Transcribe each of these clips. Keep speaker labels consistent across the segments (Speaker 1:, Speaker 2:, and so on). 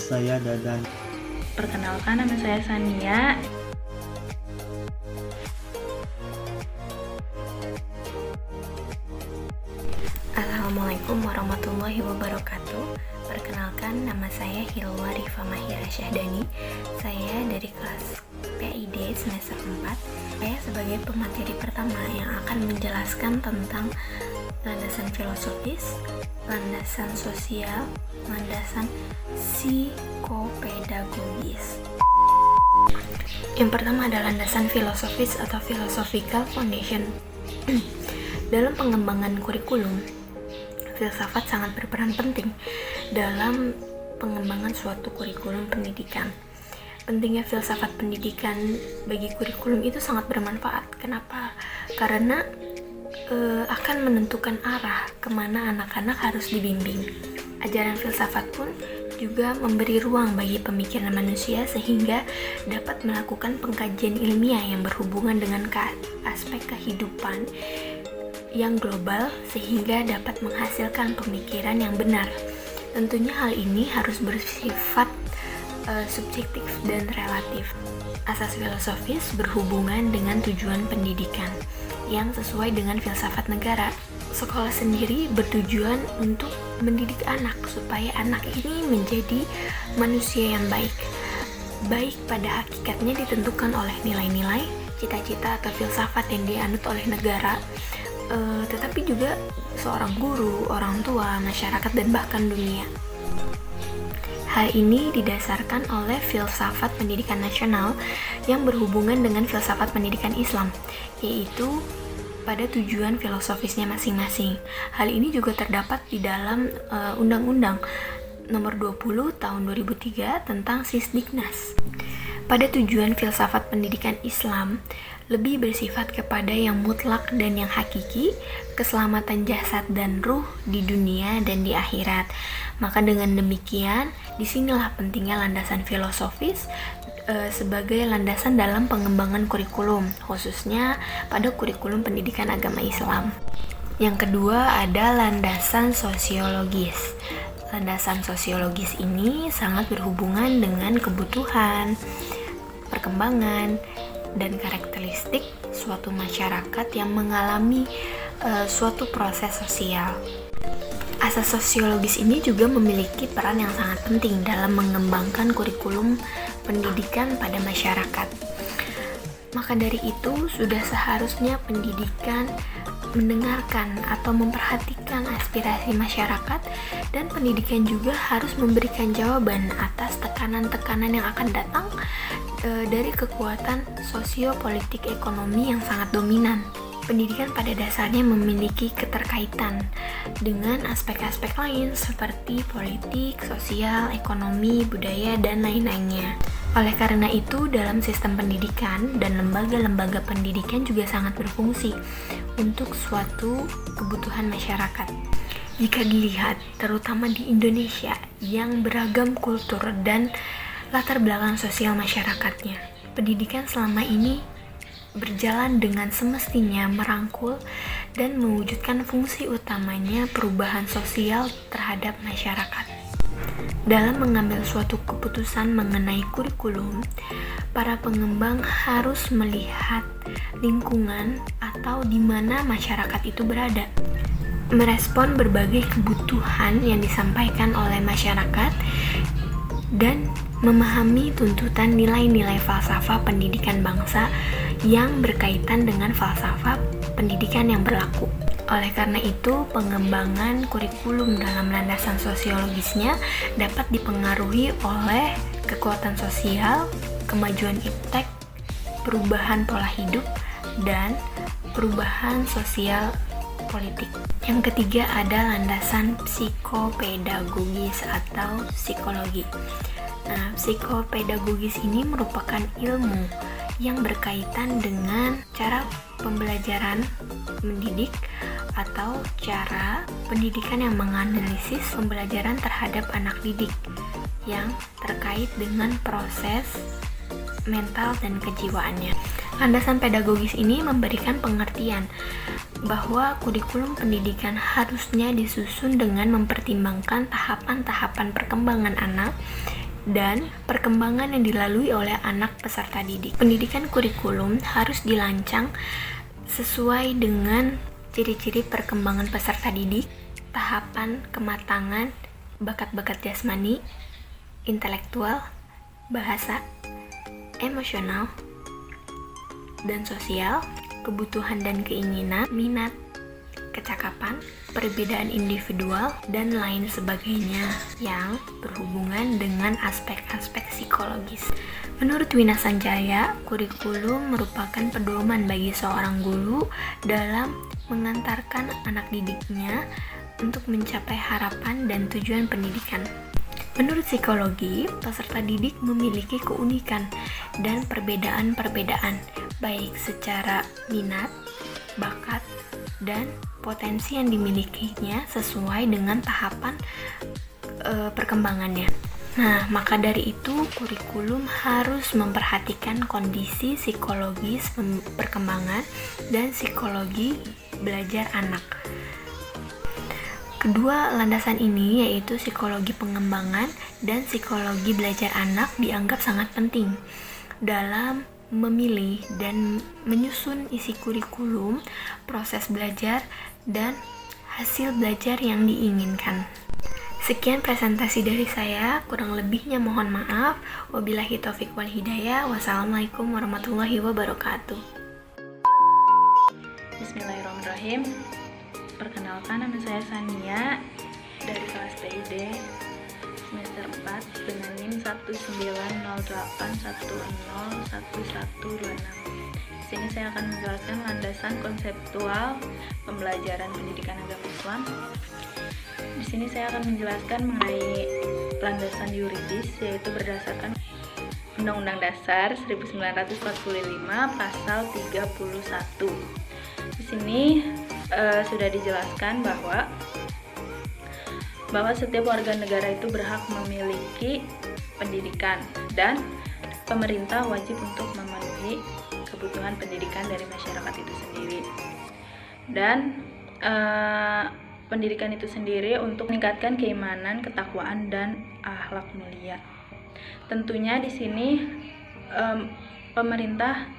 Speaker 1: saya Dadan.
Speaker 2: Perkenalkan, nama saya Sania.
Speaker 3: Assalamualaikum warahmatullahi wabarakatuh. Perkenalkan, nama saya Hilwa Rifa Mahira Syahdani. Saya dari kelas PID semester 4. Saya sebagai pemateri pertama yang akan menjelaskan tentang landasan filosofis, landasan sosial, landasan psikopedagogis. Yang pertama adalah landasan filosofis atau philosophical foundation. Dalam pengembangan kurikulum, filsafat sangat berperan penting dalam pengembangan suatu kurikulum pendidikan. Pentingnya filsafat pendidikan bagi kurikulum itu sangat bermanfaat. Kenapa? Karena akan menentukan arah kemana anak-anak harus dibimbing. Ajaran filsafat pun juga memberi ruang bagi pemikiran manusia sehingga dapat melakukan pengkajian ilmiah yang berhubungan dengan aspek kehidupan yang global sehingga dapat menghasilkan pemikiran yang benar. Tentunya hal ini harus bersifat subjektif dan relatif. Asas filosofis berhubungan dengan tujuan pendidikan yang sesuai dengan filsafat negara. Sekolah sendiri bertujuan untuk mendidik anak supaya anak ini menjadi manusia yang baik. Baik pada hakikatnya ditentukan oleh nilai-nilai, cita-cita atau filsafat yang dianut oleh negara, tetapi juga seorang guru, orang tua, masyarakat, dan bahkan dunia. Hal ini didasarkan oleh filsafat pendidikan nasional yang berhubungan dengan filsafat pendidikan Islam, yaitu pada tujuan filosofisnya masing-masing. Hal ini juga terdapat di dalam Undang-Undang Nomor 20 Tahun 2003 tentang Sisdiknas. Pada tujuan filsafat pendidikan Islam lebih bersifat kepada yang mutlak dan yang hakiki, keselamatan jasad dan ruh di dunia dan di akhirat. Maka dengan demikian, disinilah pentingnya landasan filosofis sebagai landasan dalam pengembangan kurikulum, khususnya pada kurikulum pendidikan agama Islam. Yang kedua ada landasan sosiologis. Landasan sosiologis ini sangat berhubungan dengan kebutuhan, perkembangan, dan karakteristik suatu masyarakat yang mengalami suatu proses sosial. Asas sosiologis ini juga memiliki peran yang sangat penting dalam mengembangkan kurikulum pendidikan pada masyarakat. Maka dari itu, sudah seharusnya pendidikan mendengarkan atau memperhatikan aspirasi masyarakat, dan pendidikan juga harus memberikan jawaban atas tekanan-tekanan yang akan datang dari kekuatan sosio-politik ekonomi yang sangat dominan. Pendidikan pada dasarnya memiliki keterkaitan dengan aspek-aspek lain seperti politik, sosial, ekonomi, budaya, dan lain-lainnya. Oleh karena itu, dalam sistem pendidikan dan lembaga-lembaga pendidikan juga sangat berfungsi untuk suatu kebutuhan masyarakat. Jika dilihat, terutama di Indonesia yang beragam kultur dan latar belakang sosial masyarakatnya, pendidikan selama ini berjalan dengan semestinya merangkul dan mewujudkan fungsi utamanya perubahan sosial terhadap masyarakat. Dalam mengambil suatu keputusan mengenai kurikulum, para pengembang harus melihat lingkungan atau di mana masyarakat itu berada, merespon berbagai kebutuhan yang disampaikan oleh masyarakat, dan memahami tuntutan nilai-nilai falsafah pendidikan bangsa yang berkaitan dengan falsafah pendidikan yang berlaku. Oleh karena itu, pengembangan kurikulum dalam landasan sosiologisnya dapat dipengaruhi oleh kekuatan sosial, kemajuan iptek, perubahan pola hidup, dan perubahan sosial politik. Yang ketiga ada landasan psikopedagogis atau psikologi. Nah, psikopedagogis ini merupakan ilmu yang berkaitan dengan cara pembelajaran mendidik atau cara pendidikan yang menganalisis pembelajaran terhadap anak didik yang terkait dengan proses mental dan kejiwaannya. Landasan pedagogis ini memberikan pengertian bahwa kurikulum pendidikan harusnya disusun dengan mempertimbangkan tahapan-tahapan perkembangan anak dan perkembangan yang dilalui oleh anak peserta didik. Pendidikan kurikulum harus dirancang sesuai dengan ciri-ciri perkembangan peserta didik, tahapan kematangan, bakat-bakat jasmani, intelektual, bahasa, emosional, dan sosial, kebutuhan dan keinginan, minat, kecakapan, perbedaan individual, dan lain sebagainya yang berhubungan dengan aspek-aspek psikologis. Menurut Wina Sanjaya, kurikulum merupakan pedoman bagi seorang guru dalam mengantarkan anak didiknya untuk mencapai harapan dan tujuan pendidikan. Menurut psikologi, peserta didik memiliki keunikan dan perbedaan-perbedaan, baik secara minat, bakat, dan potensi yang dimilikinya sesuai dengan tahapan perkembangannya. Nah, maka dari itu kurikulum harus memperhatikan kondisi psikologis perkembangan dan psikologi belajar anak. Kedua landasan ini yaitu psikologi pengembangan dan psikologi belajar anak dianggap sangat penting dalam memilih dan menyusun isi kurikulum, proses belajar, dan hasil belajar yang diinginkan. Sekian presentasi dari saya, kurang lebihnya mohon maaf. Wabillahi taufiq wal hidayah. Wassalamualaikum warahmatullahi wabarakatuh.
Speaker 2: Bismillahirrahmanirrahim. Perkenalkan, nama saya Sania dari kelas TID semester 4 dengan NIM 19081011126. Di sini saya akan menjelaskan landasan konseptual pembelajaran pendidikan agama Islam. Di sini saya akan menjelaskan mengenai landasan yuridis, yaitu berdasarkan Undang-Undang Dasar 1945 pasal 31. Di sini sudah dijelaskan bahwa setiap warga negara itu berhak memiliki pendidikan dan pemerintah wajib untuk memenuhi kebutuhan pendidikan dari masyarakat itu sendiri. Dan pendidikan itu sendiri untuk meningkatkan keimanan, ketakwaan, dan akhlak mulia. Tentunya di sini pemerintah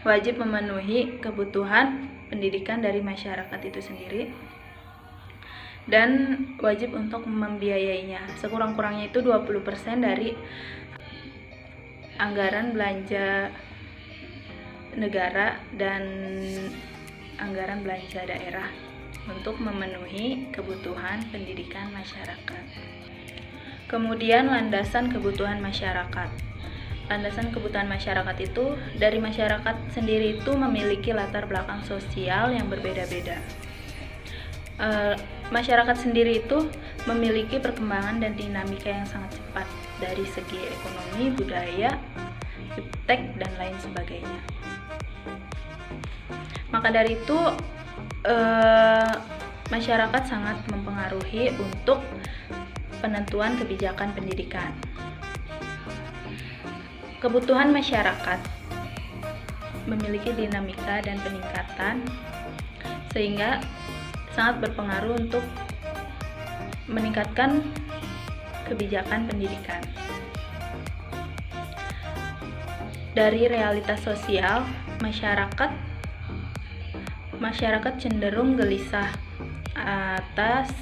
Speaker 2: wajib memenuhi kebutuhan pendidikan dari masyarakat itu sendiri dan wajib untuk membiayainya. Sekurang-kurangnya itu 20% dari anggaran belanja negara dan anggaran belanja daerah untuk memenuhi kebutuhan pendidikan masyarakat. Kemudian landasan kebutuhan masyarakat. Landasan kebutuhan masyarakat itu dari masyarakat sendiri itu memiliki latar belakang sosial yang berbeda-beda. Masyarakat sendiri itu memiliki perkembangan dan dinamika yang sangat cepat dari segi ekonomi, budaya, iptek, dan lain sebagainya. Maka dari itu masyarakat sangat mempengaruhi untuk penentuan kebijakan pendidikan. Kebutuhan masyarakat memiliki dinamika dan peningkatan sehingga sangat berpengaruh untuk meningkatkan kebijakan pendidikan. Dari realitas sosial, masyarakat cenderung gelisah atas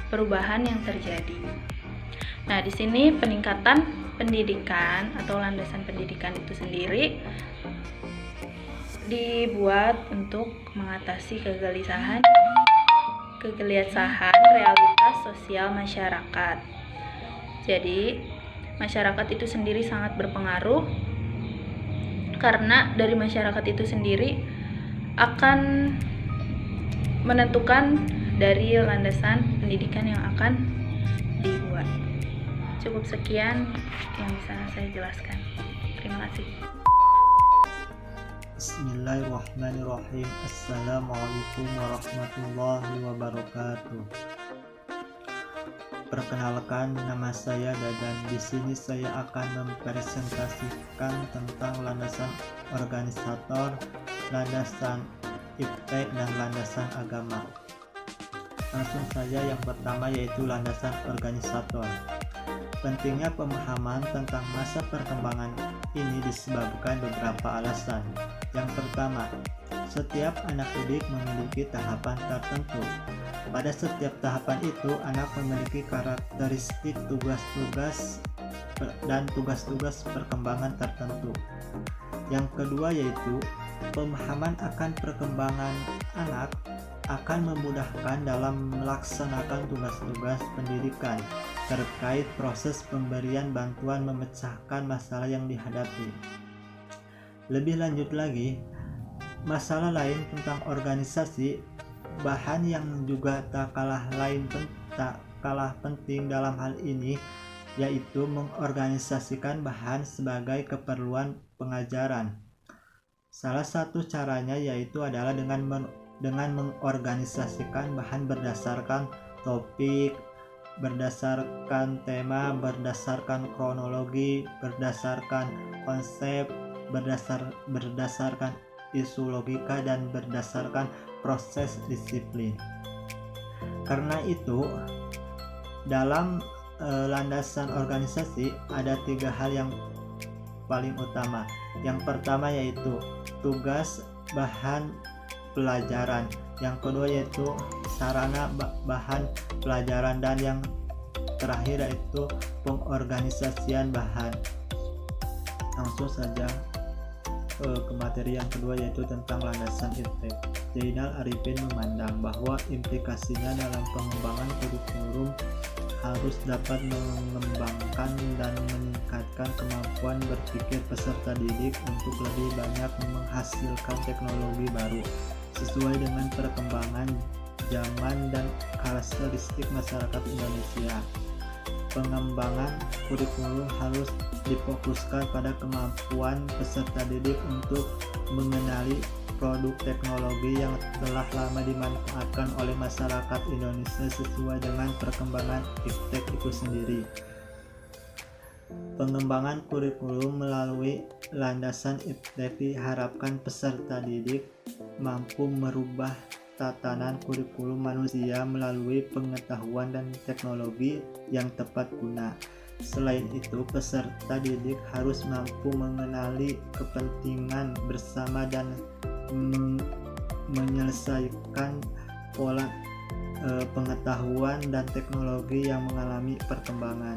Speaker 2: perubahan yang terjadi. Nah, di sini peningkatan pendidikan atau landasan pendidikan itu sendiri dibuat untuk mengatasi kegelisahan realitas sosial masyarakat. Jadi, masyarakat itu sendiri sangat berpengaruh karena dari masyarakat itu sendiri akan menentukan dari landasan pendidikan yang akan dibuat. Cukup sekian yang bisa saya jelaskan. Terima kasih.
Speaker 1: Bismillahirrahmanirrahim. Assalamualaikum warahmatullahi wabarakatuh. Perkenalkan, nama saya Dadan. Di sini saya akan mempresentasikan tentang landasan organisator, landasan iptek, dan landasan agama. Langsung saja, yang pertama yaitu landasan organisator. Pentingnya pemahaman tentang masa perkembangan ini disebabkan beberapa alasan. Yang pertama, setiap anak didik memiliki tahapan tertentu. Pada setiap tahapan itu, anak memiliki karakteristik tugas-tugas dan tugas-tugas perkembangan tertentu. Yang kedua yaitu, pemahaman akan perkembangan anak akan memudahkan dalam melaksanakan tugas-tugas pendidikan terkait proses pemberian bantuan memecahkan masalah yang dihadapi. Lebih lanjut lagi, masalah lain tentang organisasi, bahan yang juga tak kalah penting dalam hal ini yaitu mengorganisasikan bahan sebagai keperluan pengajaran. Salah satu caranya yaitu adalah dengan mengorganisasikan bahan berdasarkan topik, berdasarkan tema, berdasarkan kronologi, berdasarkan konsep, berdasarkan isu logika, dan berdasarkan proses disiplin. Karena itu, dalam landasan organisasi ada 3 hal yang paling utama. Yang pertama yaitu tugas, bahan, pelajaran. Yang kedua yaitu sarana, bahan, pelajaran, dan yang terakhir yaitu pengorganisasian bahan. Langsung saja ke materi yang kedua yaitu tentang landasan IPTEK. Zainal Arifin memandang bahwa implikasinya dalam pengembangan kurikulum harus dapat mengembangkan dan meningkatkan kemampuan berpikir peserta didik untuk lebih banyak menghasilkan teknologi baru sesuai dengan perkembangan zaman dan karakteristik masyarakat Indonesia. Pengembangan kurikulum harus difokuskan pada kemampuan peserta didik untuk mengenali produk teknologi yang telah lama dimanfaatkan oleh masyarakat Indonesia sesuai dengan perkembangan IPTEK itu sendiri. Pengembangan kurikulum melalui landasan IPTEK diharapkan peserta didik mampu merubah tatanan kurikulum manusia melalui pengetahuan dan teknologi yang tepat guna. Selain itu, peserta didik harus mampu mengenali kepentingan bersama dan menyelesaikan pola pengetahuan dan teknologi yang mengalami perkembangan.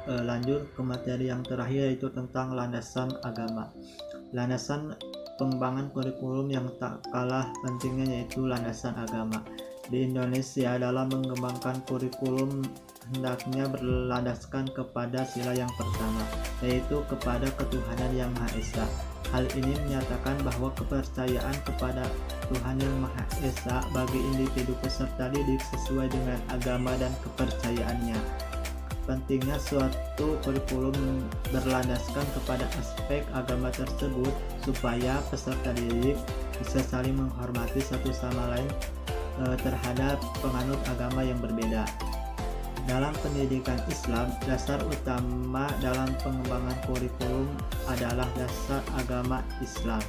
Speaker 1: Lanjut ke materi yang terakhir yaitu tentang landasan agama. Landasan pengembangan kurikulum yang tak kalah pentingnya yaitu landasan agama. Di Indonesia dalam mengembangkan kurikulum hendaknya berlandaskan kepada sila yang pertama, yaitu kepada ketuhanan yang Maha Esa. Hal ini menyatakan bahwa kepercayaan kepada Tuhan yang Maha Esa bagi individu peserta didik sesuai dengan agama dan kepercayaannya. Pentingnya suatu kurikulum berlandaskan kepada aspek agama tersebut supaya peserta didik bisa saling menghormati satu sama lain terhadap penganut agama yang berbeda. Dalam pendidikan Islam, dasar utama dalam pengembangan kurikulum adalah dasar agama Islam.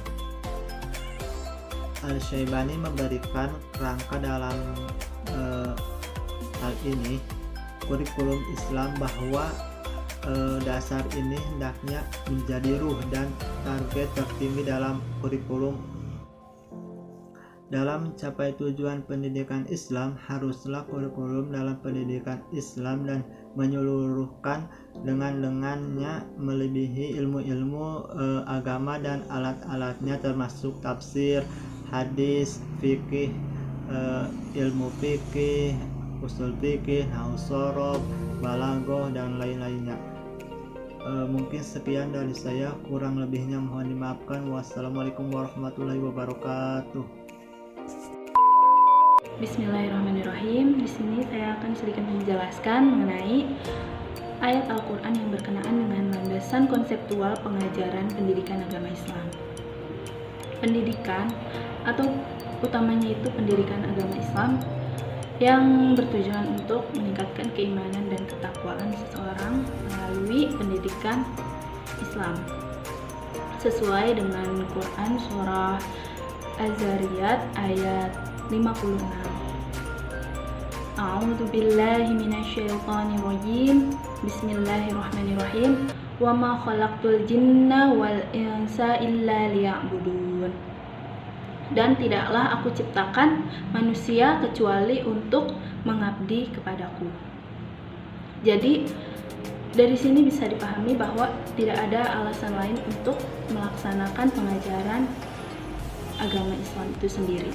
Speaker 1: Al-Syaibani memberikan kerangka dalam hal ini. Kurikulum Islam bahwa dasar ini hendaknya menjadi ruh dan target tertinggi dalam kurikulum. Dalam mencapai tujuan pendidikan Islam, haruslah kurikulum dalam pendidikan Islam dan menyeluruhkan dengan-dengannya melebihi ilmu-ilmu agama dan alat-alatnya termasuk tafsir, hadis, fikih, ilmu fikih, usul fikih, nahwu shorof, balaghah, dan lain-lainnya. Mungkin sekian dari saya, kurang lebihnya mohon dimaafkan. Wassalamualaikum warahmatullahi wabarakatuh.
Speaker 2: Bismillahirrahmanirrahim. Di sini saya akan sedikit menjelaskan mengenai ayat Al-Quran yang berkenaan dengan landasan konseptual pengajaran pendidikan agama Islam. Pendidikan atau utamanya itu pendidikan agama Islam yang bertujuan untuk meningkatkan keimanan dan ketakwaan seseorang melalui pendidikan Islam sesuai dengan Quran surah Az-Zariyat ayat 56. A'udzu billahi minasyaitonir rajim. Bismillahirrahmanirrahim. Wa ma khalaqtul jinna wal insa illa liya'budun. Dan tidaklah aku ciptakan manusia kecuali untuk mengabdi kepadaku. Jadi dari sini bisa dipahami bahwa tidak ada alasan lain untuk melaksanakan pengajaran agama Islam itu sendiri.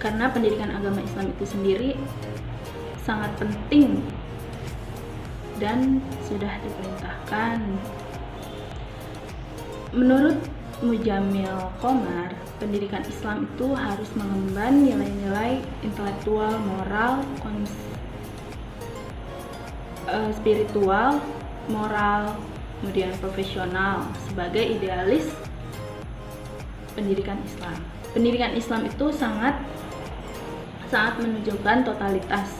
Speaker 2: Karena pendidikan agama Islam itu sendiri sangat penting dan sudah diperintahkan. Menurut Mujamil Qomar, pendidikan Islam itu harus mengemban nilai-nilai intelektual, moral, spiritual, moral, kemudian profesional sebagai idealis pendidikan Islam. Pendidikan Islam itu sangat menunjukkan totalitas,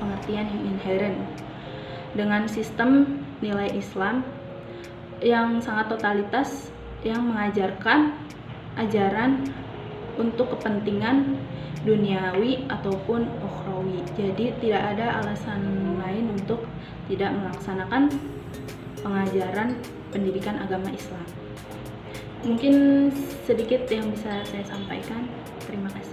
Speaker 2: pengertian yang inheren dengan sistem nilai Islam yang sangat totalitas, yang mengajarkan ajaran untuk kepentingan duniawi ataupun ukhrawi. Jadi tidak ada alasan lain untuk tidak melaksanakan pengajaran pendidikan agama Islam. Mungkin sedikit yang bisa saya sampaikan. Terima kasih.